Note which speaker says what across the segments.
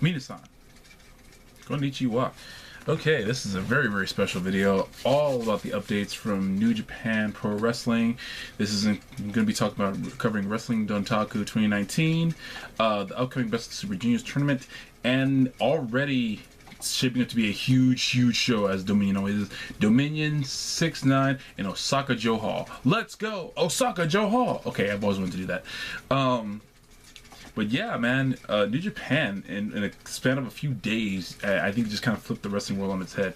Speaker 1: Minasan. Konnichiwa. Okay, this is a very, very special video, all about the updates from New Japan Pro Wrestling. This is going to be talking about covering Wrestling Dontaku 2019, the upcoming Best of Super Juniors tournament, and already shaping up to be a huge, huge show as Dominion always is. Dominion 6-9 in Osaka-jo Hall. Let's go, Osaka-jo Hall. Okay, I've always wanted to do that. But yeah, man, New Japan, in a span of a few days, I think just kind of flipped the wrestling world on its head.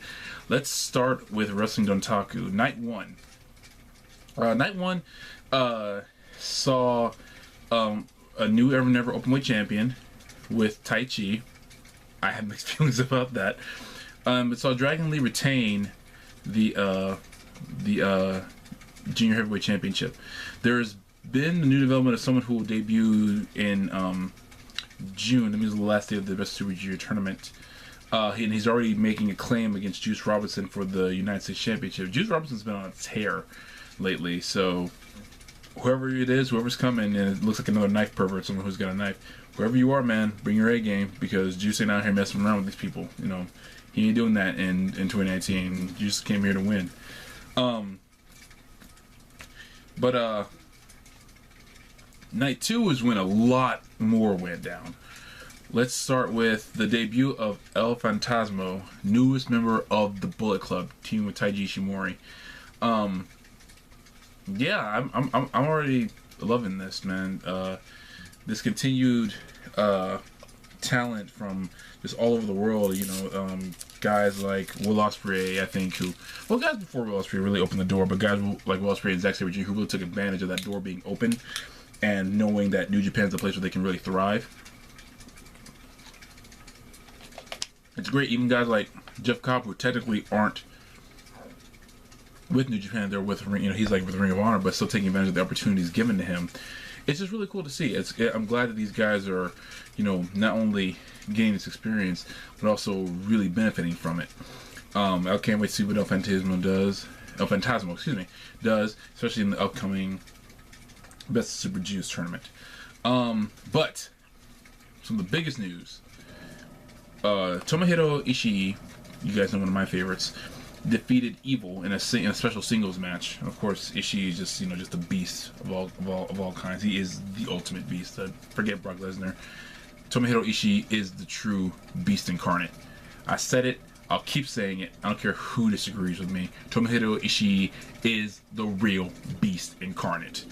Speaker 1: Let's start with Wrestling Dontaku. Night 1. Night 1 saw a new Ever Never Openweight champion with Taichi. I have mixed feelings about that. It saw Dragon Lee retain the Junior Heavyweight Championship. There's been a new development of someone who will debut in June. That means the last day of the Best Super Junior tournament. And he's already making a claim against Juice Robinson for the United States Championship. Juice Robinson's been on a tear lately, so whoever it is, whoever's coming, and it looks like another knife pervert, someone who's got a knife. Whoever you are, man, bring your A game, because Juice ain't out here messing around with these people. You know, he ain't doing that in 2019. Juice came here to win. Night 2 is when a lot more went down. Let's start with the debut of El Phantasmo, newest member of the Bullet Club, teaming with Taiji Ishimori. Yeah, I'm already loving this, man. This continued talent from just all over the world. You know, guys like Will Ospreay, I think, guys before Will Ospreay really opened the door, but guys like Will Ospreay and Zack Sabre Jr. who really took advantage of that door being open, and knowing that New Japan's the place where they can really thrive. It's great. Even guys like Jeff Cobb, who technically aren't with New Japan, they're with, you know, he's like with Ring of Honor, but still taking advantage of the opportunities given to him. It's just really cool to see. I'm glad that these guys are, you know, not only gaining this experience, but also really benefiting from it. I can't wait to see what El Phantasmo does, especially in the upcoming Best of Super Juniors tournament. But some of the biggest news: Tomohiro Ishii, you guys know, one of my favorites, defeated Evil in a special singles match. Of course, Ishii is just, you know, just a beast of all kinds. He is the ultimate beast. Forget Brock Lesnar. Tomohiro Ishii is the true beast incarnate. I said it. I'll keep saying it. I don't care who disagrees with me. Tomohiro Ishii is the real beast incarnate.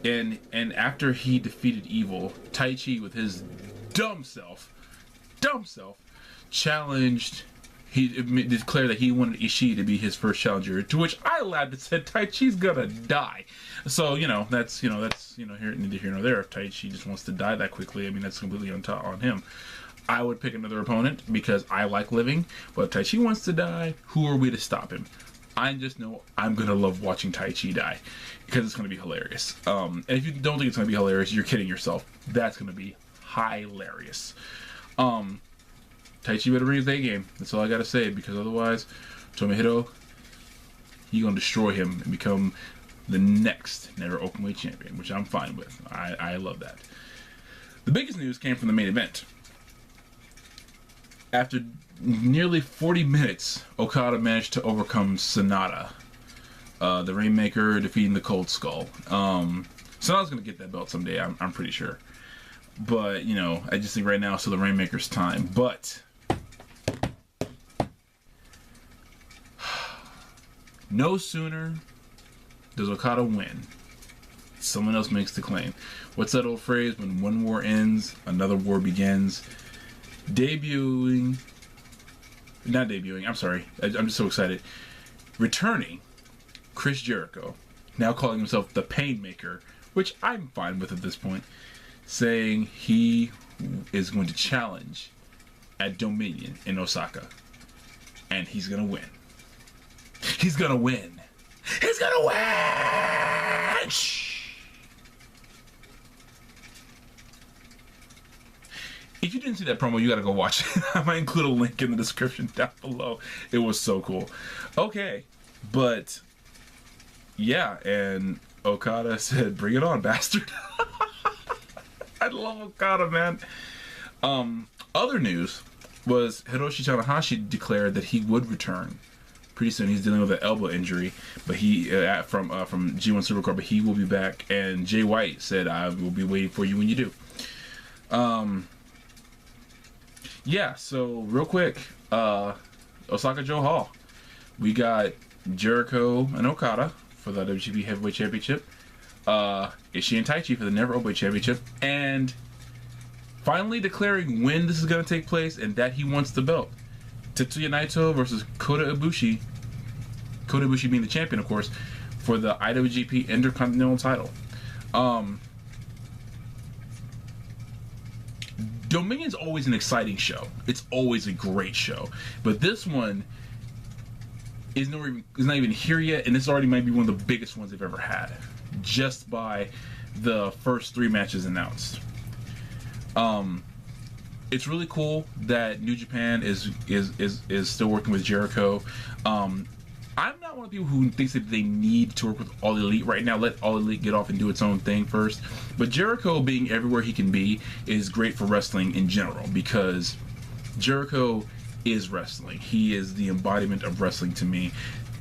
Speaker 1: And after he defeated Evil, Taichi, with his dumb self, challenged. He declared that he wanted Ishii to be his first challenger. To which I laughed and said, "Taichi's gonna die." So that's here, neither here nor there. If Taichi just wants to die that quickly, I mean, that's completely on him. I would pick another opponent because I like living. But if Taichi wants to die, who are we to stop him? I just know I'm gonna love watching Taichi die, because it's gonna be hilarious. And if you don't think it's gonna be hilarious, you're kidding yourself. That's gonna be hilarious. Taichi better bring his A game. That's all I gotta say, because otherwise, Tomohiro, he's gonna destroy him and become the next Never Openweight champion, which I'm fine with. I love that. The biggest news came from the main event. After nearly 40 minutes, Okada managed to overcome Sonata, the Rainmaker, defeating the Cold Skull. Sonata's gonna get that belt someday, I'm pretty sure. But, you know, I just think right now it's still the Rainmaker's time. But no sooner does Okada win, someone else makes the claim. What's that old phrase? When one war ends, another war begins. I'm sorry. I'm just so excited. Returning, Chris Jericho, now calling himself the Painmaker, which I'm fine with at this point, saying he is going to challenge at Dominion in Osaka. And he's going to win. He's going to win. He's going to win! Shh. If you didn't see that promo, you gotta go watch it. I might include a link in the description down below. It was so cool. Okay, but yeah, and Okada said, "Bring it on, bastard." I love Okada, man. Other news was Hiroshi Tanahashi declared that he would return pretty soon. He's dealing with an elbow injury, but he from G1 Supercard, but he will be back. And Jay White said, "I will be waiting for you when you do." Yeah. So real quick, Osaka Joe Hall, we got Jericho and Okada for the IWGP Heavyweight Championship. Ishii and Taichi for the Never Openweight Championship, and finally declaring when this is going to take place and that he wants the belt. Tetsuya Naito versus Kota Ibushi. Kota Ibushi being the champion, of course, for the IWGP Intercontinental title. Dominion's always an exciting show. It's always a great show. But this one is not even here yet, and this already might be one of the biggest ones they've ever had, just by the first 3 matches announced. It's really cool that New Japan is still working with Jericho. I'm not one of the people who thinks that they need to work with All Elite right now. Let All Elite get off and do its own thing first. But Jericho being everywhere he can be is great for wrestling in general, because Jericho is wrestling. He is the embodiment of wrestling to me,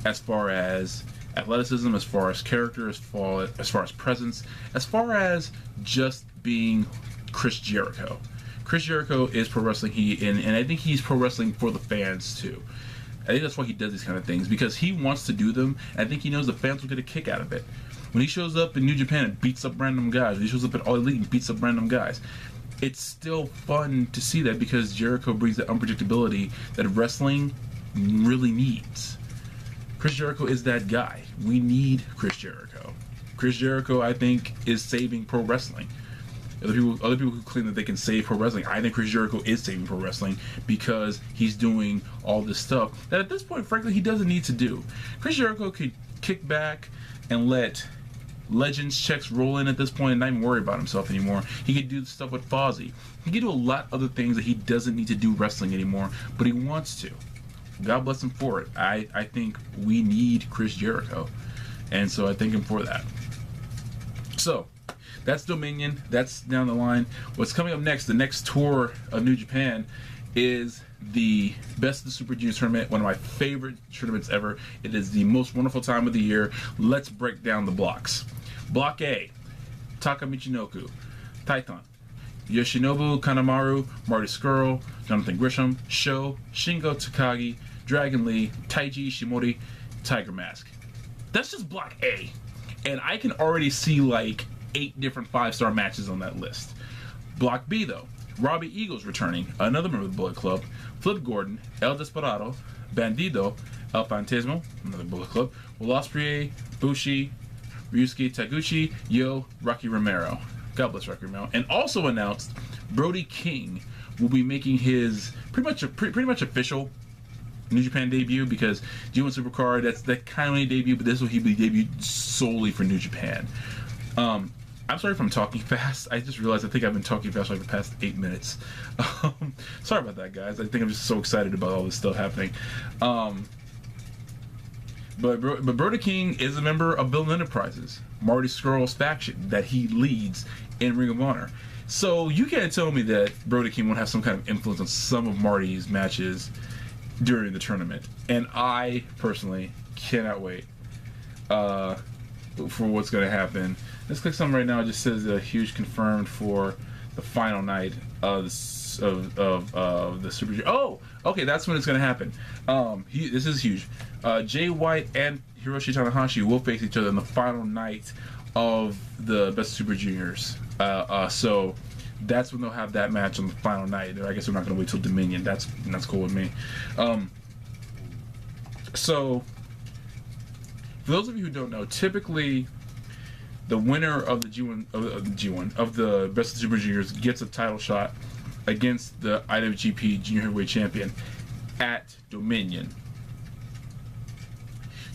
Speaker 1: as far as athleticism, as far as character, as far as presence, as far as just being Chris Jericho. Chris Jericho is pro wrestling, and I think he's pro wrestling for the fans too. I think that's why he does these kind of things, because he wants to do them, and I think he knows the fans will get a kick out of it. When he shows up in New Japan and beats up random guys, when he shows up at All Elite and beats up random guys, it's still fun to see that, because Jericho brings the unpredictability that wrestling really needs. Chris Jericho is that guy. We need Chris Jericho. Chris Jericho, I think, is saving pro wrestling. Other people who claim that they can save pro wrestling, I think Chris Jericho is saving pro wrestling, because he's doing all this stuff that at this point, frankly, he doesn't need to do. Chris Jericho could kick back and let Legends checks roll in at this point and not even worry about himself anymore. He could do stuff with Fozzy. He could do a lot of other things that he doesn't need to do wrestling anymore, but he wants to. God bless him for it. I think we need Chris Jericho, and so I thank him for that. So that's Dominion. That's down the line. What's coming up next, the next tour of New Japan, is the Best of the Super Juniors tournament, one of my favorite tournaments ever. It is the most wonderful time of the year. Let's break down the blocks. Block A, Taka Michinoku, Titan, Yoshinobu Kanemaru, Marty Scurll, Jonathan Grisham, Sho, Shingo Takagi, Dragon Lee, Taiji Ishimori, Tiger Mask. That's just Block A. And I can already see like 8 different 5-star matches on that list. Block B, though, Robbie Eagles returning, another member of the Bullet Club, Flip Gordon, El Desperado, Bandido, El Phantasmo, another Bullet Club, Will Ospreay, Bushi, Ryusuke Taguchi, Yo, Rocky Romero. God bless Rocky Romero. And also announced, Brody King will be making his pretty much official New Japan debut, because G1 Supercard, that's that kind of a debut, but this will he be debuted solely for New Japan. I'm sorry if I'm talking fast. I just realized I think I've been talking fast for like the past 8 minutes. Sorry about that, guys. I think I'm just so excited about all this stuff happening. But Brody King is a member of Build Enterprises, Marty Scurll's faction that he leads in Ring of Honor. So you can't tell me that Brody King won't have some kind of influence on some of Marty's matches during the tournament. And I personally cannot wait for what's going to happen. Let's click something right now. It just says a huge confirmed for the final night of the Super Junior. Oh, okay, that's when it's going to happen. This is huge. Jay White and Hiroshi Tanahashi will face each other in the final night of the Best Super Juniors. So that's when they'll have that match on the final night. I guess we're not going to wait till Dominion. That's cool with me. So for those of you who don't know, typically the winner of the of the Best of Super Juniors gets a title shot against the IWGP Junior Heavyweight Champion at Dominion.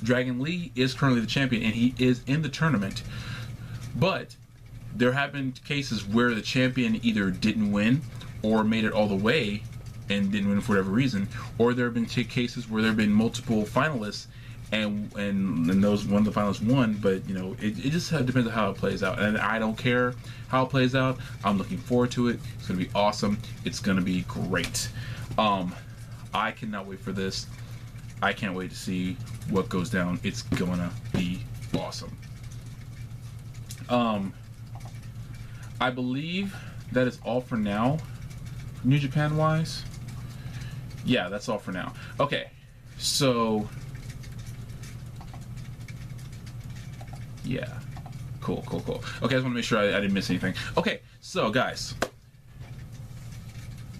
Speaker 1: Dragon Lee is currently the champion, and he is in the tournament. But there have been cases where the champion either didn't win or made it all the way and didn't win for whatever reason, or there have been cases where there have been multiple finalists and those one of the finalists won. But you know, it just depends on how it plays out, and I don't care how it plays out. I'm looking forward to it. It's gonna be awesome. It's gonna be great. I cannot wait for this. I can't wait to see what goes down. It's gonna be awesome. I believe that is all for now, New Japan wise. Yeah, that's all for now. Okay, so yeah, cool. Okay, I just want to make sure I didn't miss anything. Okay, so guys,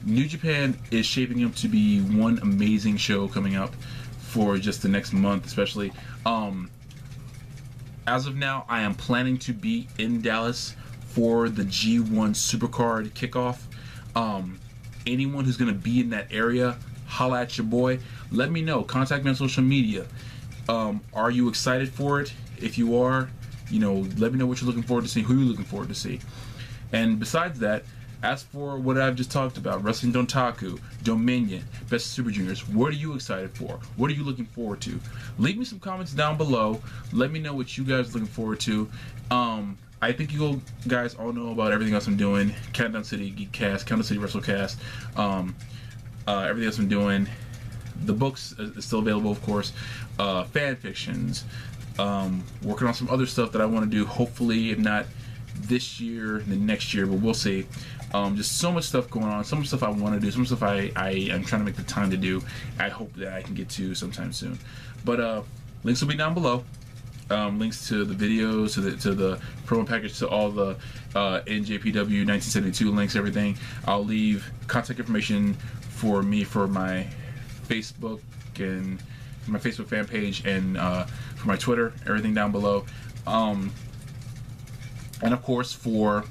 Speaker 1: New Japan is shaping up to be one amazing show coming up for just the next month, especially. As of now, I am planning to be in Dallas for the G1 Supercard kickoff. Anyone who's going to be in that area, holla at your boy. Let me know. Contact me on social media. Are you excited for it? If you are, you know, let me know what you're looking forward to see, who you're looking forward to see. And besides that, as for what I've just talked about, Wrestling Dontaku, Dominion, Best of Super Juniors, what are you excited for? What are you looking forward to? Leave me some comments down below. Let me know what you guys are looking forward to. I think you guys all know about everything else I'm doing. Countdown City Geekcast, Countdown City WrestleCast, everything else I'm doing. The books is still available, of course. Fan fictions. Working on some other stuff that I want to do. Hopefully, if not this year, then next year, but we'll see. Just so much stuff going on. So much stuff I want to do. So much stuff I am trying to make the time to do. I hope that I can get to sometime soon. But links will be down below. Links to the videos, to the promo package, to all the NJPW 1972 links, everything. I'll leave contact information for me for my Facebook and my Facebook fan page, and for my Twitter, everything down below. And of course for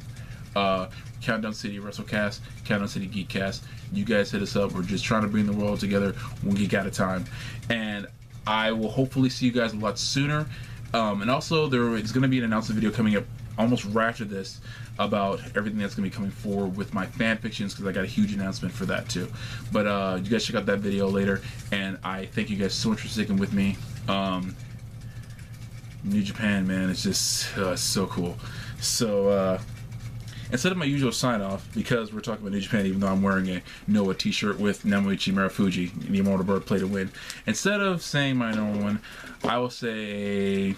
Speaker 1: Countdown City WrestleCast, Countdown City Geekcast, you guys hit us up. We're just trying to bring the world together one geek at a time. And I will hopefully see you guys a lot sooner. And also there is going to be an announcement video coming up almost right after this about everything that's going to be coming forward with my fan fictions, because I got a huge announcement for that too. But you guys check out that video later, and I thank you guys so much for sticking with me. New Japan, man, it's just so cool. So instead of my usual sign off, because we're talking about New Japan, even though I'm wearing a Noah t-shirt with Namuichi Marufuji, the Immortal Bird, play to win, instead of saying my normal one, I will say